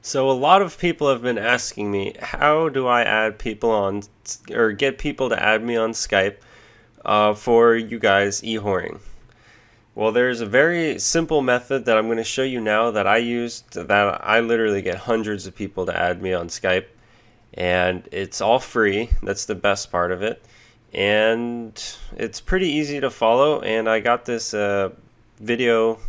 So a lot of people have been asking me, how do I add people on or get people to add me on Skype for you guys e-whoring? Well, there's a very simple method that I'm going to show you now that I used that I literally get hundreds of people to add me on Skype, and it's all free. That's the best part of it. And it's pretty easy to follow, and I got this video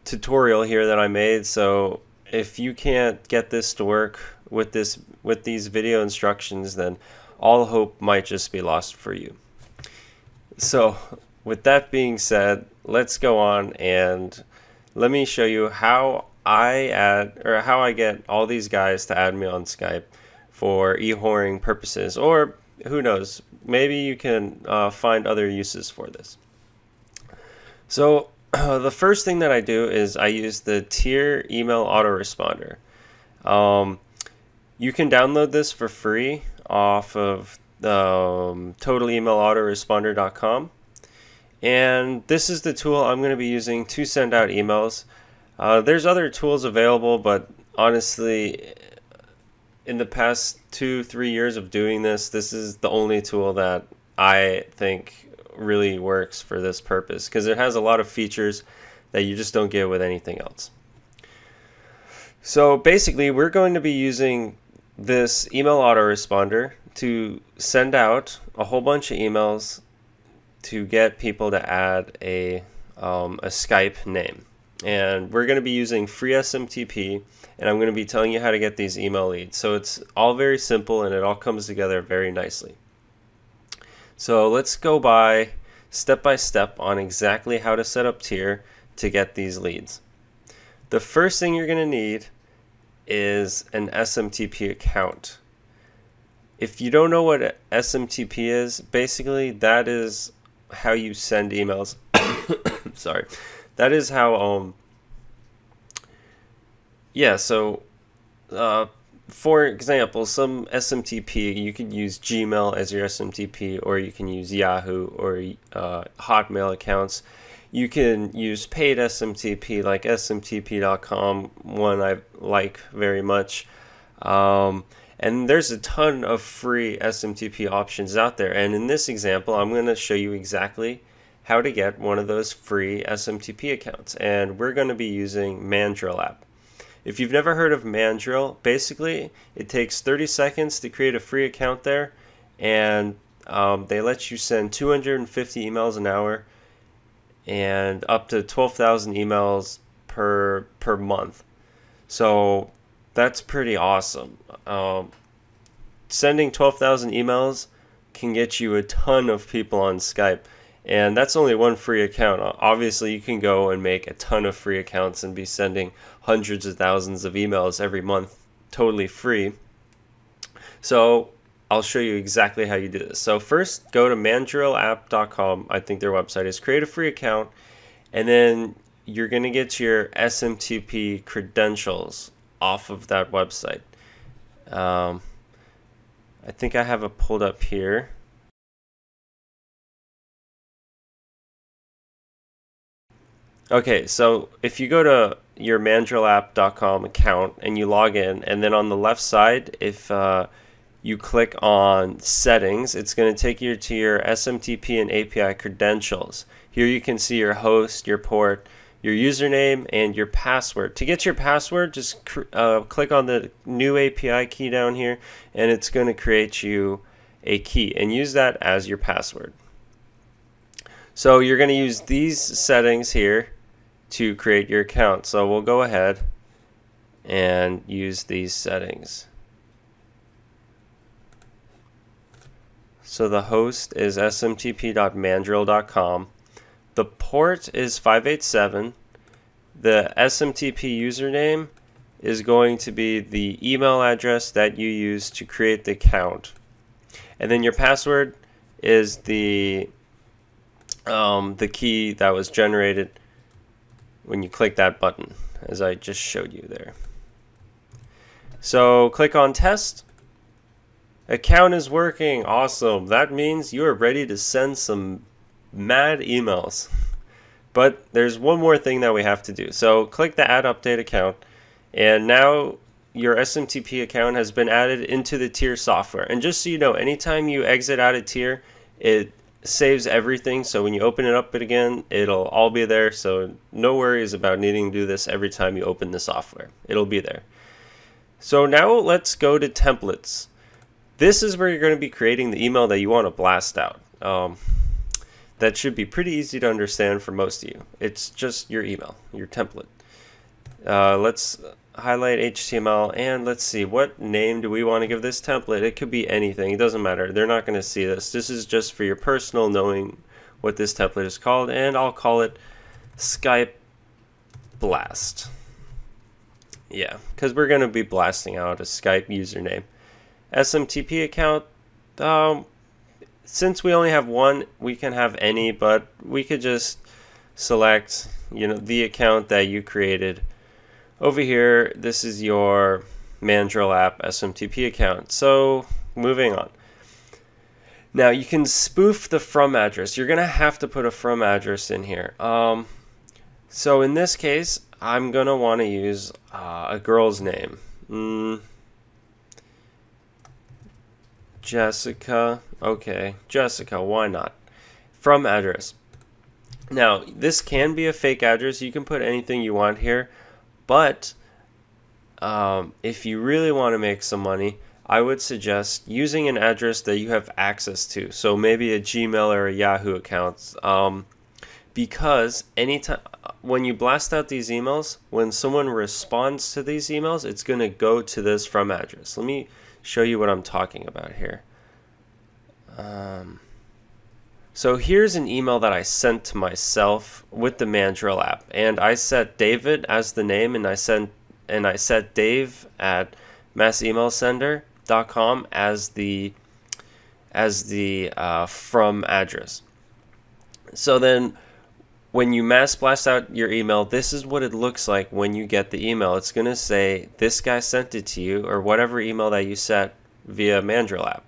tutorial here that I made, so if you can't get this to work with these video instructions, then all hope might just be lost for you. So with that being said, let's go on and let me show you how I get all these guys to add me on Skype for e-whoring purposes, or who knows, maybe you can find other uses for this. So the first thing that I do is I use the tier email autoresponder. You can download this for free off of totalemailautoresponder.com, and this is the tool I'm going to be using to send out emails. There's other tools available, but honestly, in the past 2-3 years of doing this, this is the only tool that I think really works for this purpose, because it has a lot of features that you just don't get with anything else. So basically, we're going to be using this email autoresponder to send out a whole bunch of emails to get people to add a Skype name. And we're going to be using free SMTP, and I'm going to be telling you how to get these email leads. So it's all very simple, and it all comes together very nicely. So let's go by step on exactly how to set up tier to get these leads. The first thing you're going to need is an SMTP account. If you don't know what SMTP is, basically that is how you send emails. Sorry. That is how for example, some SMTP, you could use Gmail as your SMTP, or you can use Yahoo or Hotmail accounts. You can use paid SMTP like smtp.com, one I like very much. And there's a ton of free SMTP options out there. And in this example, I'm going to show you exactly how to get one of those free SMTP accounts. And we're going to be using Mandrill app. If you've never heard of Mandrill, basically it takes 30 seconds to create a free account there, and they let you send 250 emails an hour and up to 12,000 emails per month. So that's pretty awesome. Sending 12,000 emails can get you a ton of people on Skype. And that's only one free account. Obviously, you can go and make a ton of free accounts and be sending hundreds of thousands of emails every month totally free. So I'll show you exactly how you do this. So first, go to mandrillapp.com. I think their website is. Create a free account, and then you're going to get your SMTP credentials off of that website. I think I have it pulled up here. Okay, so if you go to your mandrillapp.com account and you log in, and then on the left side, if you click on settings, it's going to take you to your SMTP and API credentials. Here you can see your host, your port, your username, and your password. To get your password, just click on the new API key down here, and it's going to create you a key, and use that as your password. So you're going to use these settings here to create your account. So we'll go ahead and use these settings. So the host is smtp.mandrill.com. The port is 587. The SMTP username is going to be the email address that you use to create the account. And then your password is the key that was generated when you click that button, as I just showed you there. So click on test. Account is working. Awesome. That means you are ready to send some mad emails. But there's one more thing that we have to do. So click the add update account, and now your SMTP account has been added into the tier software. And just so you know, anytime you exit out of tier, it saves everything. So when you open it up again, it'll all be there. So no worries about needing to do this every time you open the software. It'll be there. So now let's go to templates. This is where you're going to be creating the email that you want to blast out. That should be pretty easy to understand for most of you. It's just your email, your template. Let's highlight HTML and let's see, what name do we want to give this template? It could be anything, it doesn't matter. They're not going to see this. This is just for your personal knowing what this template is called, and I'll call it Skype Blast. Yeah, because we're going to be blasting out a Skype username. SMTP account, since we only have one, we can have any, but we could just select, the account that you created. Over here, this is your Mandrill app SMTP account. So moving on. Now you can spoof the from address. You're gonna have to put a from address in here. So in this case, I'm gonna want to use a girl's name. Jessica. Okay, Jessica. Why not? From address. Now this can be a fake address. You can put anything you want here. But if you really want to make some money, I would suggest using an address that you have access to. So maybe a Gmail or a Yahoo account. Because anytime when you blast out these emails, when someone responds to these emails, it's going to go to this from address. Let me show you what I'm talking about here. So here's an email that I sent to myself with the Mandrill app, and I set David as the name, and I set Dave at massemailsender.com as the from address. So then when you mass blast out your email, this is what it looks like when you get the email. It's going to say this guy sent it to you, or whatever email that you set via Mandrill app.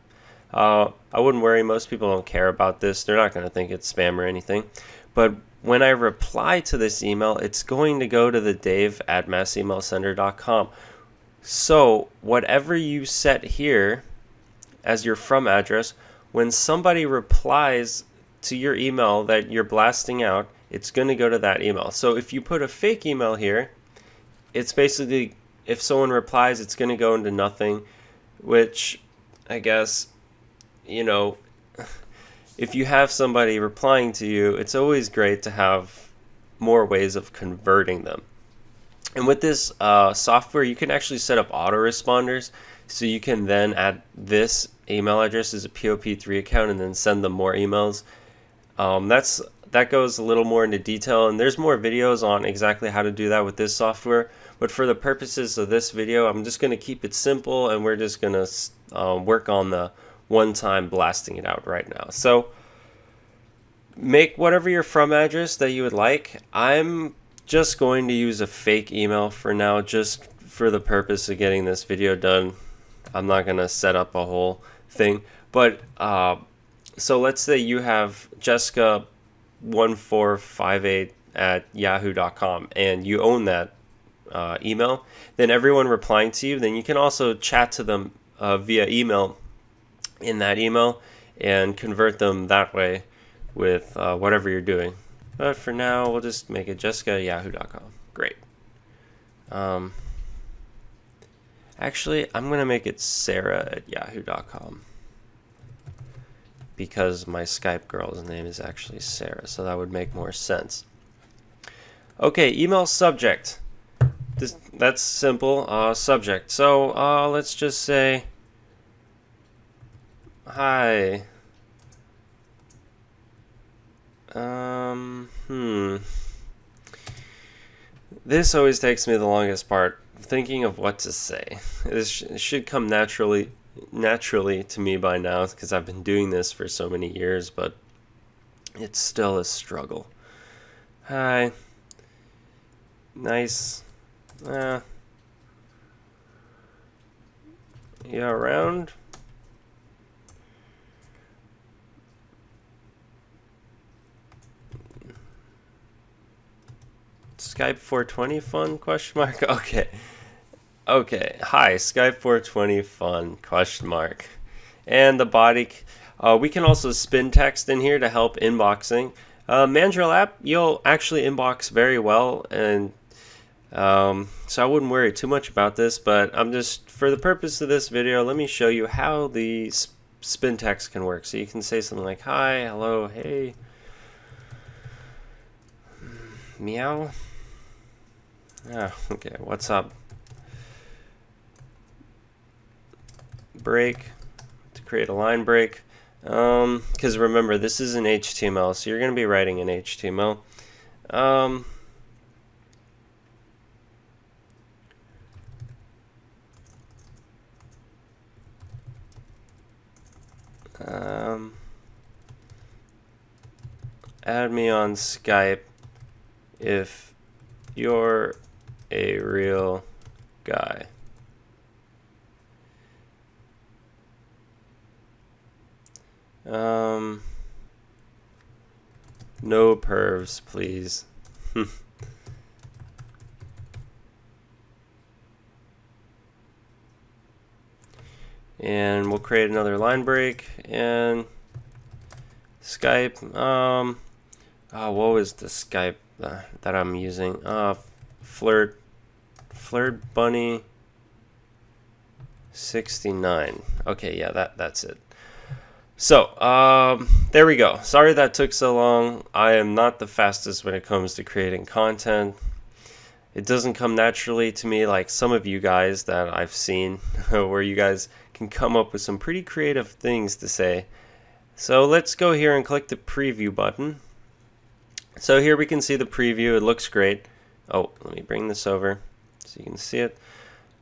I wouldn't worry, most people don't care about this. They're not going to think it's spam or anything. But when I reply to this email, it's going to go to the Dave at massemailsender.com. So whatever you set here as your from address, when somebody replies to your email that you're blasting out, it's going to go to that email. So if you put a fake email here, it's basically, if someone replies, it's going to go into nothing, which I guess, if you have somebody replying to you, it's always great to have more ways of converting them. And with this software, you can actually set up autoresponders, so you can then add this email address as a POP3 account and then send them more emails. That goes a little more into detail, and there's more videos on exactly how to do that with this software. But for the purposes of this video, I'm just going to keep it simple, and we're just going to work on the one-time blasting it out right now. So make whatever your from address that you would like. I'm just going to use a fake email for now, just for the purpose of getting this video done. I'm not going to set up a whole thing. But so let's say you have Jessica1458 at yahoo.com and you own that email. Then everyone replying to you, then you can also chat to them via email in that email and convert them that way with whatever you're doing. But for now, we'll just make it jessica@yahoo.com. Great. Actually, I'm going to make it sarah@yahoo.com because my Skype girl's name is actually Sarah, so that would make more sense. Okay, email subject. That's simple. Subject. So let's just say, hi. This always takes me the longest part, thinking of what to say. This should come naturally to me by now, because I've been doing this for so many years, but it's still a struggle. Hi. Nice. You around? Skype 420 fun? Question mark. Okay. Okay, hi, Skype 420 fun, question mark. And the body, we can also spin text in here to help inboxing. Mandrill app, you'll actually inbox very well, and so I wouldn't worry too much about this, but I'm just, for the purpose of this video, let me show you how the spin text can work. So you can say something like, hi, hello, hey, meow. Okay, what's up? Break, to create a line break. Because remember, this is an HTML, so you're going to be writing in HTML. Add me on Skype if you're a real guy. No pervs, please. And we'll create another line break and Skype. What was the Skype that I'm using? Flirt Bunny 69. Okay, yeah, that's it. So, there we go. Sorry that took so long. I am not the fastest when it comes to creating content. It doesn't come naturally to me like some of you guys that I've seen, where you guys can come up with some pretty creative things to say. So let's go here and click the preview button. So here we can see the preview. It looks great. Oh, let me bring this over so you can see it.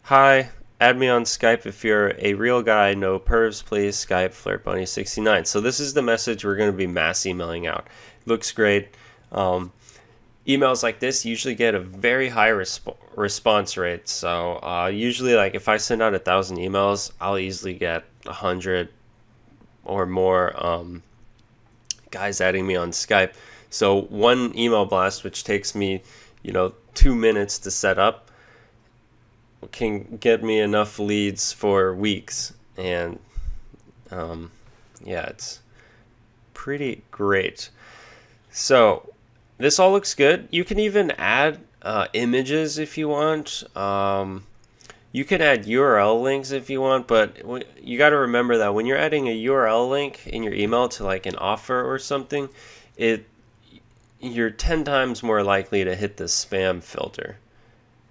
Hi. Add me on Skype if you're a real guy, no pervs, please. Skype FlirtBunny69. So this is the message we're going to be mass emailing out. Looks great. Emails like this usually get a very high response rate. So usually, like if I send out 1,000 emails, I'll easily get 100 or more guys adding me on Skype. So one email blast, which takes me, 2 minutes to set up, can get me enough leads for weeks. And yeah, it's pretty great. So this all looks good. You can even add images if you want. You can add URL links if you want, but you got to remember that when you're adding a URL link in your email to like an offer or something, you're 10 times more likely to hit the spam filter.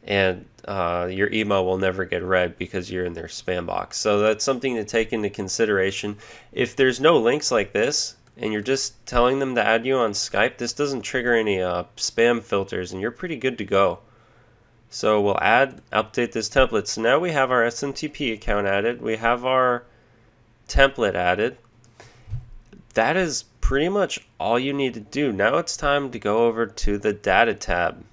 And your email will never get read because you're in their spam box. So that's something to take into consideration. If there's no links like this and you're just telling them to add you on Skype, this doesn't trigger any spam filters and you're pretty good to go. So we'll update this template. So now we have our SMTP account added. We have our template added. That is pretty much all you need to do. Now it's time to go over to the data tab.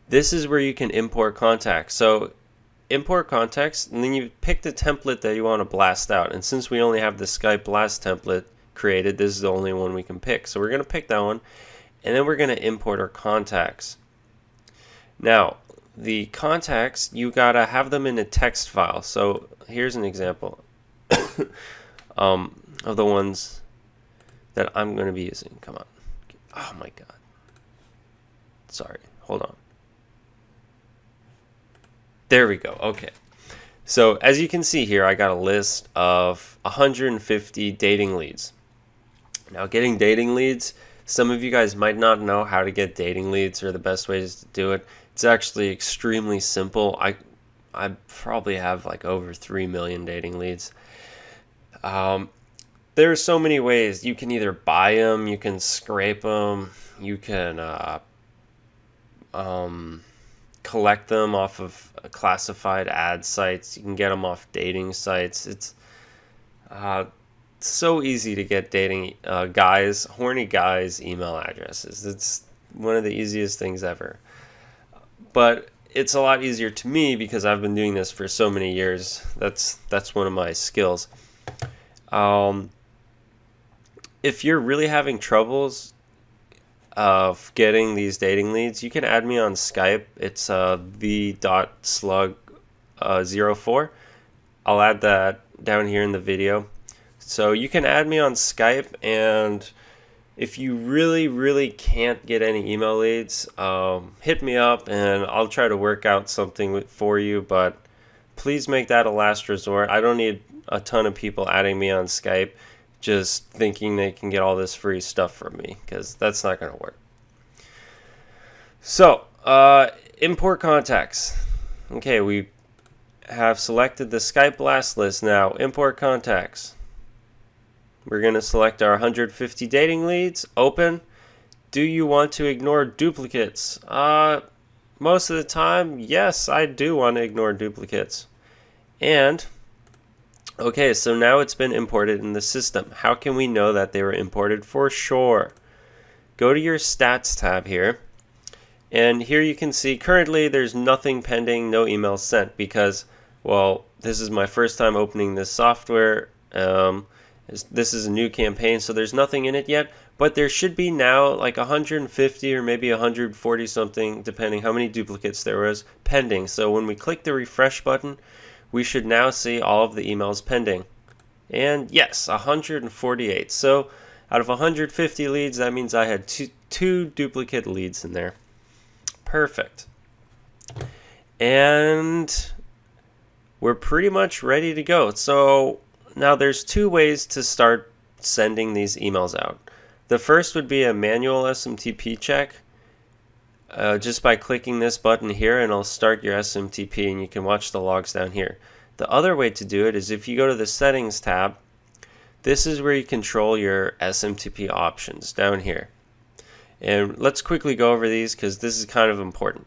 This is where you can import contacts. So import contacts, and then you pick the template that you want to blast out. And since we only have the Skype blast template created, this is the only one we can pick. So we're going to pick that one, and then we're going to import our contacts. Now, the contacts, you got to have them in a text file. So here's an example of the ones that I'm going to be using. Come on. Oh my God. Sorry. Hold on. There we go. Okay. So as you can see here, I got a list of 150 dating leads. Now getting dating leads, some of you guys might not know how to get dating leads or the best ways to do it. It's actually extremely simple. I probably have like over 3 million dating leads. There are so many ways. You can either buy them, you can scrape them, you can collect them off of classified ad sites. You can get them off dating sites. It's so easy to get dating horny guys' email addresses. It's one of the easiest things ever. But it's a lot easier to me because I've been doing this for so many years. That's one of my skills. If you're really having troubles, of getting these dating leads, you can add me on Skype. It's the.slug04. I'll add that down here in the video. So you can add me on Skype, and if you really can't get any email leads, hit me up and I'll try to work out something for you, but please make that a last resort. I don't need a ton of people adding me on Skype just thinking they can get all this free stuff from me, because that's not going to work. So, import contacts. Okay, we have selected the Skype blast list. Now, import contacts. We're going to select our 150 dating leads, open. Do you want to ignore duplicates? Most of the time, yes, I do want to ignore duplicates. And, okay, so now it's been imported in the system. How can we know that they were imported for sure? Go to your stats tab here. And here you can see currently there's nothing pending, no emails sent, because, well, this is my first time opening this software. This is a new campaign, so there's nothing in it yet, but there should be now like 150 or maybe 140 something, depending how many duplicates there was, pending. So when we click the refresh button, we should now see all of the emails pending. And yes, 148. So out of 150 leads, that means I had two duplicate leads in there. Perfect. And we're pretty much ready to go. So now there's two ways to start sending these emails out. The first would be a manual SMTP check, just by clicking this button here, and it'll start your SMTP and you can watch the logs down here. The other way to do it is if you go to the settings tab, this is where you control your SMTP options down here. And let's quickly go over these because this is kind of important.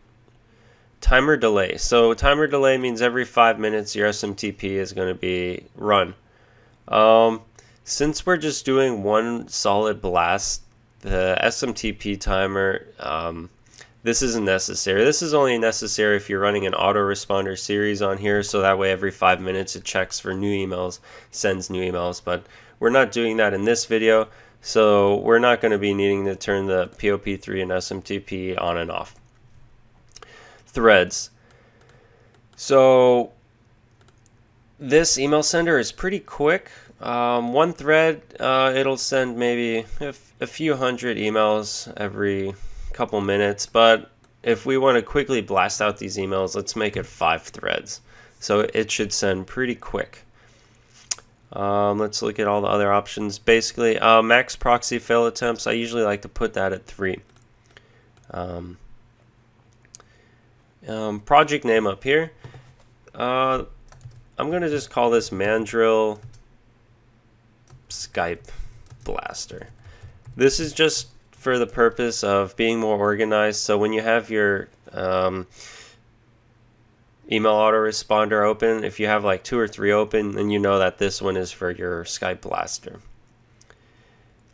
Timer delay. So timer delay means every 5 minutes your SMTP is going to be run. Since we're just doing one solid blast, the SMTP timer, this isn't necessary. This is only necessary if you're running an autoresponder series on here, so that way every 5 minutes it checks for new emails, sends new emails, but we're not doing that in this video, so we're not going to be needing to turn the POP3 and SMTP on and off. Threads. So this email sender is pretty quick. One thread, it'll send maybe a few hundred emails every couple minutes, but if we want to quickly blast out these emails, let's make it 5 threads. So it should send pretty quick. Let's look at all the other options. Basically, max proxy fail attempts, I usually like to put that at 3. Project name up here. I'm going to just call this Mandrill Skype Blaster. This is just for the purpose of being more organized, so when you have your email autoresponder open, if you have like 2 or 3 open, then you know that this one is for your Skype Blaster.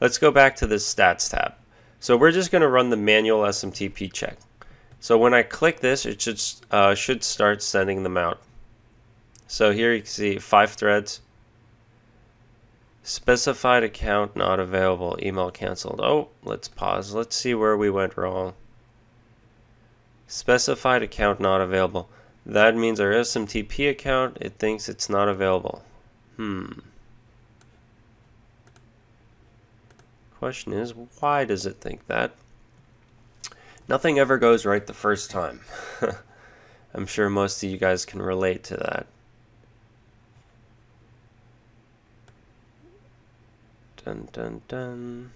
Let's go back to this stats tab. So we're just going to run the manual SMTP check. So when I click this, it should start sending them out. So here you can see 5 threads. Specified account not available. Email canceled. Oh, let's pause. Let's see where we went wrong. Specified account not available. That means our SMTP account, it thinks it's not available. Question is, why does it think that? Nothing ever goes right the first time. I'm sure most of you guys can relate to that. Dun dun dun.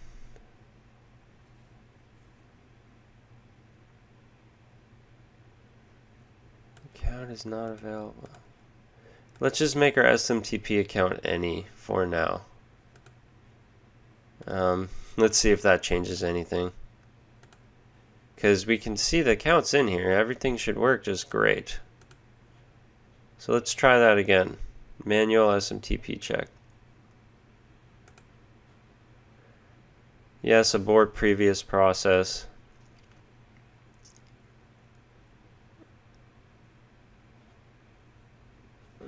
Account is not available. Let's just make our SMTP account any for now. Let's see if that changes anything. Because we can see the account's in here. Everything should work just great. So let's try that again. Manual SMTP check. Yes, abort previous process.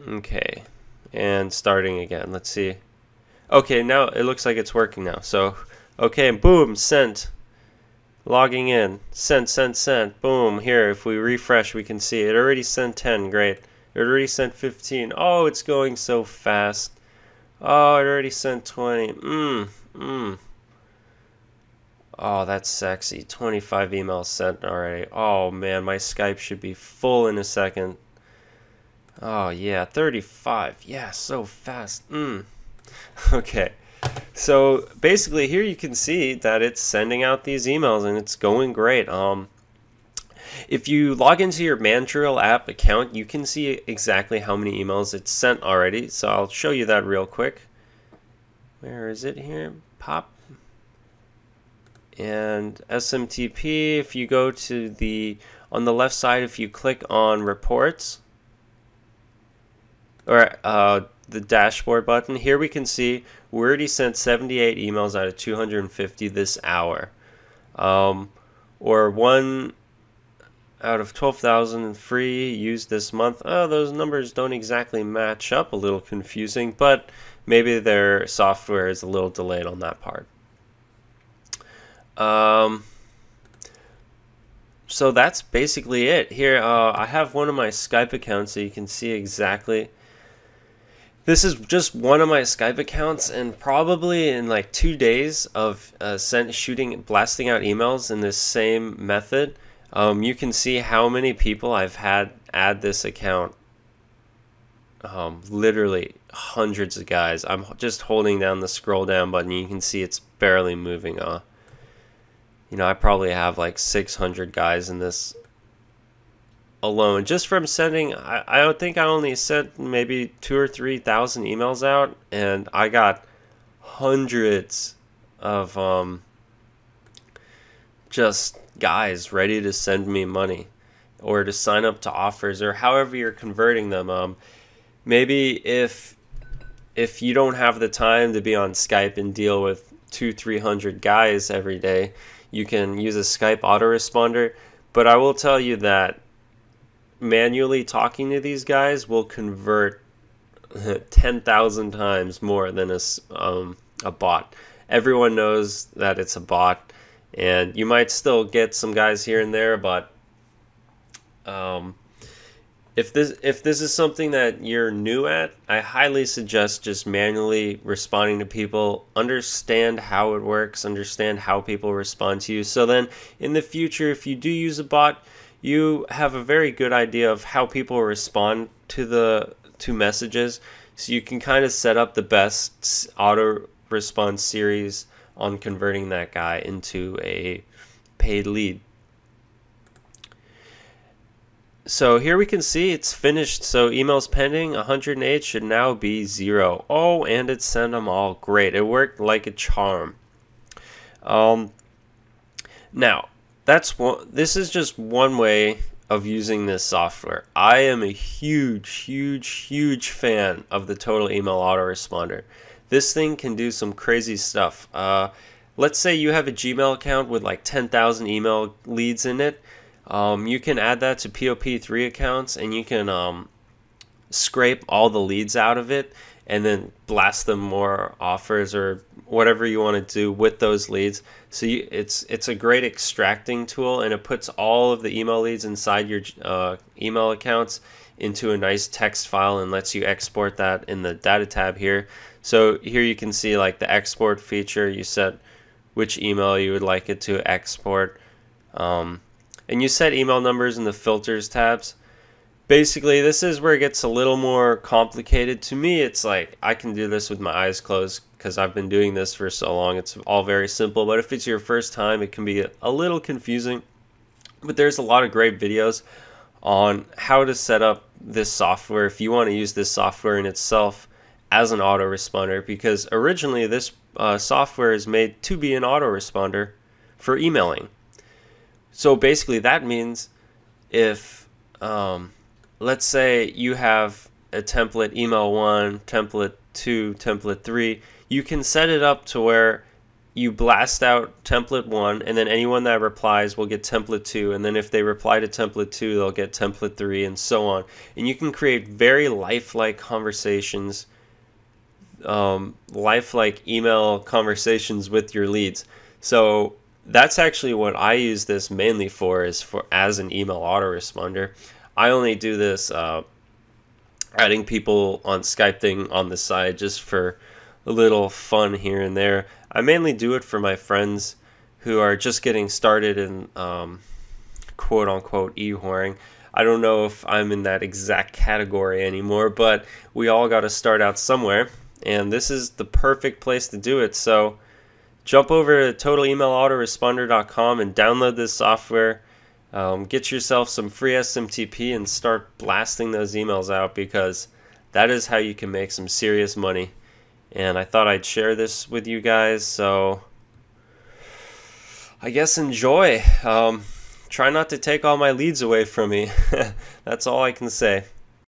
Okay, and starting again. Let's see. Okay, now it looks like it's working now. So, okay, boom, sent. Logging in, sent, boom. Here, if we refresh, we can see it already sent 10, great. It already sent 15. Oh, it's going so fast. Oh, it already sent 20. Oh, that's sexy. 25 emails sent already. Oh man, my Skype should be full in a second. Oh yeah, 35. Yeah, so fast. Okay. So basically here you can see that it's sending out these emails and it's going great. If you log into your Mandrill app account, you can see exactly how many emails it's sent already. So I'll show you that real quick. Where is it here? Pop. And SMTP, if you go to on the left side, if you click on reports, or the dashboard button, here we can see we already sent 78 emails out of 250 this hour. Or 1 out of 12,000 free used this month. Oh, those numbers don't exactly match up, a little confusing, but maybe their software is a little delayed on that part. So that's basically it. Here, I have one of my Skype accounts so you can see exactly. This is just one of my Skype accounts, and probably in like 2 days of blasting out emails in this same method, you can see how many people I've had add this account. Literally hundreds of guys. I'm just holding down the scroll down button. You can see it's barely moving. You know, I probably have like 600 guys in this alone, just from sending. I don't think I only sent maybe 2,000 or 3,000 emails out, and I got hundreds of just guys ready to send me money or to sign up to offers, or however you're converting them. Maybe if you don't have the time to be on Skype and deal with 200-300 guys every day, you can use a Skype autoresponder. But I will tell you that manually talking to these guys will convert 10,000 times more than a bot. Everyone knows that it's a bot, and you might still get some guys here and there, but if this is something that you're new at, I highly suggest just manually responding to people. Understand how it works, understand how people respond to you, so then in the future, if you do use a bot, you have a very good idea of how people respond to messages, so you can kind of set up the best auto response series on converting that guy into a paid lead. So here we can see it's finished. So emails pending 108 should now be 0. Oh, and it sent them all. Great. It worked like a charm. Now, this is just one way of using this software. I am a huge fan of the Total Email Autoresponder. This thing can do some crazy stuff. Let's say you have a Gmail account with like 10,000 email leads in it. You can add that to POP3 accounts, and you can scrape all the leads out of it and then blast them more offers or whatever you want to do with those leads. So it's a great extracting tool, and it puts all of the email leads inside your email accounts into a nice text file and lets you export that in the data tab here. So here you can see like the export feature. You set which email you would like it to export. And you set email numbers in the filters tabs. Basically, this is where it gets a little more complicated. To me, it's like I can do this with my eyes closed because I've been doing this for so long. It's all very simple, but if it's your first time, it can be a little confusing. But there's a lot of great videos on how to set up this software if you want to use this software in itself as an autoresponder, because originally this software is made to be an autoresponder for emailing. So basically that means if, let's say you have a template email 1, template 2, template 3, you can set it up to where you blast out template 1, and then anyone that replies will get template 2, and then if they reply to template 2, they'll get template 3, and so on. And you can create very lifelike conversations, lifelike email conversations with your leads. So that's actually what I use this mainly for, is for as an email autoresponder. I only do this adding people on Skype thing on the side just for a little fun here and there. I mainly do it for my friends who are just getting started in quote unquote e-whoring. I don't know if I'm in that exact category anymore, but we all got to start out somewhere, and this is the perfect place to do it. So jump over to totalemailautoresponder.com and download this software. Get yourself some free SMTP and start blasting those emails out, because that is how you can make some serious money. And I thought I'd share this with you guys, so I guess enjoy. Try not to take all my leads away from me. That's all I can say.